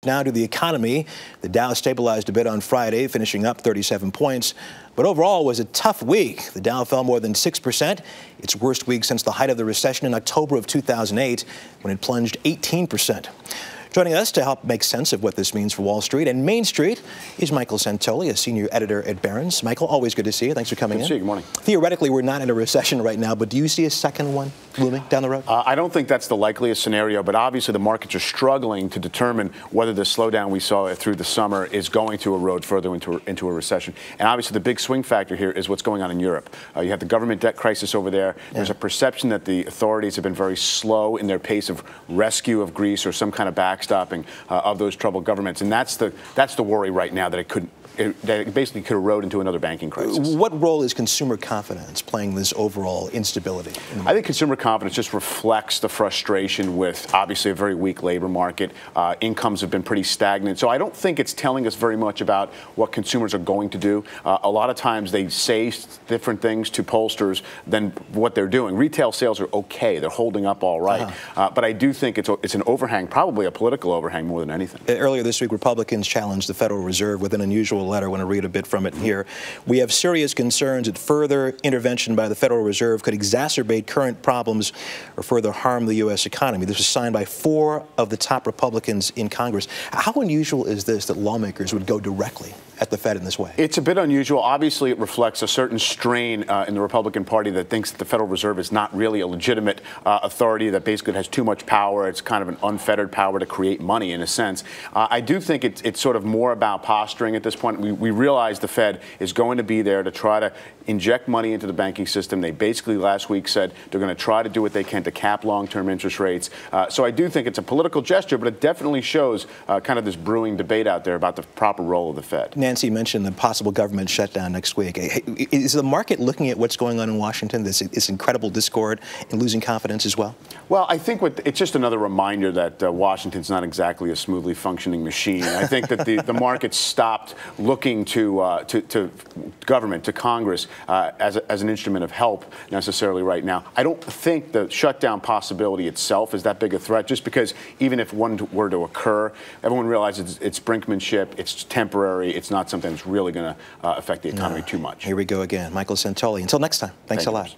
now to the economy. The Dow stabilized a bit on Friday, finishing up 37 points. But overall, it was a tough week. The Dow fell more than 6%, its worst week since the height of the recession in October of 2008, when it plunged 18%. Joining us to help make sense of what this means for Wall Street and Main Street is Michael Santoli, a senior editor at Barron. Michael, always good to see you. Thanks for coming in. Good to see you. Good morning. Theoretically, we're not in a recession right now, but do you see a second one looming down the road? I don't think that's the likeliest scenario, but obviously the markets are struggling to determine whether the slowdown we saw through the summer is going to erode further into a recession. And obviously the big swing factor here is what's going on in Europe. You have the government debt crisis over there. There's a perception that the authorities have been very slow in their pace of rescue of Greece or some kind of backstopping of those troubled governments, and that's the worry right now, that it basically could erode into another banking crisis. What role is consumer confidence playing this overall instability? I think consumer confidence just reflects the frustration with obviously a very weak labor market. Incomes have been pretty stagnant, so I don't think it's telling us very much about what consumers are going to do. A lot of times they say different things to pollsters than what they're doing. Retail sales are okay; they're holding up all right. But I do think it's an overhang, probably a political overhang more than anything. Earlier this week, Republicans challenged the Federal Reserve with an unusual letter. I want to read a bit from it here. We have serious concerns that further intervention by the Federal Reserve could exacerbate current problems or further harm the U.S. economy. This was signed by 4 of the top Republicans in Congress. How unusual is this that lawmakers would go directly at the Fed in this way? It's a bit unusual. Obviously, it reflects a certain strain in the Republican Party that thinks that the Federal Reserve is not really a legitimate authority, that basically has too much power. It's kind of an unfettered power to create money, in a sense. I do think it's sort of more about posturing at this point. We realize the Fed is going to be there to try to inject money into the banking system. They basically last week said they're going to try to do what they can to cap long-term interest rates. So I do think it's a political gesture, but it definitely shows kind of this brewing debate out there about the proper role of the Fed. Nancy mentioned the possible government shutdown next week. Is the market looking at what's going on in Washington, this incredible discord, and losing confidence as well? Well, I think it's just another reminder that Washington's not exactly a smoothly functioning machine. I think that the market stopped looking to government, to Congress, as an instrument of help necessarily right now. I don't think the shutdown possibility itself is that big a threat, just because even if one were to occur, everyone realizes it's brinkmanship, it's temporary, it's not something that's really going to affect the economy too much. Here we go again. Michael Santoli. Until next time, thanks a lot.